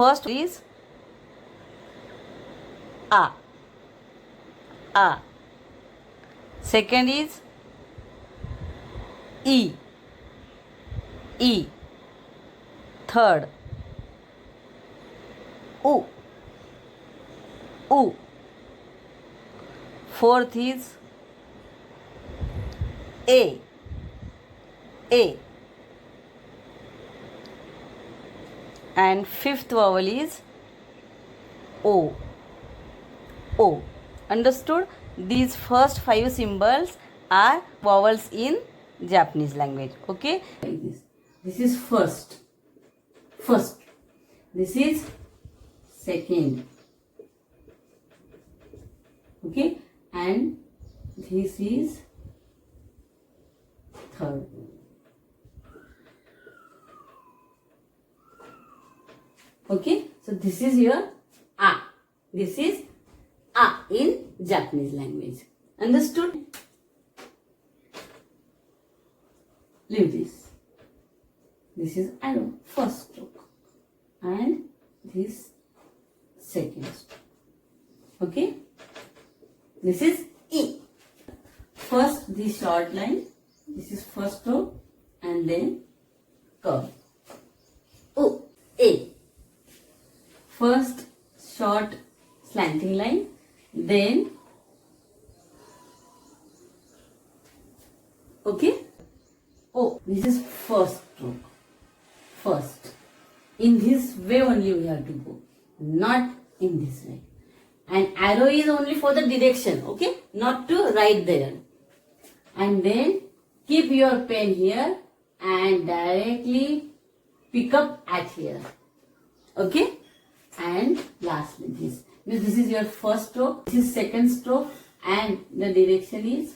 First is A. A. Second is E. E. Third, U. U. Fourth is A. A. And fifth vowel is O. O. Understood? These first 5 symbols are vowels in Japanese language. Okay? Like this. This is first. First. This is second. Okay? And this is third. Okay? So this is your A. This is A in Japanese language. Understood? Leave this. This is arrow, first stroke. And this second stroke. Okay? This is E. First this short line. This is first stroke. And then curve. O. A. First short slanting line. Then okay. Oh, this is first stroke. First. In this way only we have to go. Not in this way. And arrow is only for the direction. Okay. Not to write there. And then keep your pen here and directly pick up at here. Okay. And lastly this. This is your first stroke. This is second stroke. And the direction is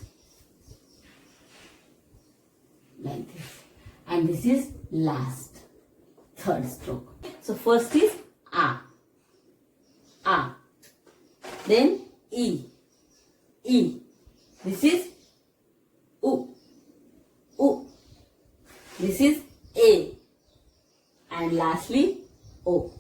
like this. And this is last. Third stroke. So first is A. A. Then E. E. This is U. U. This is A. And lastly O.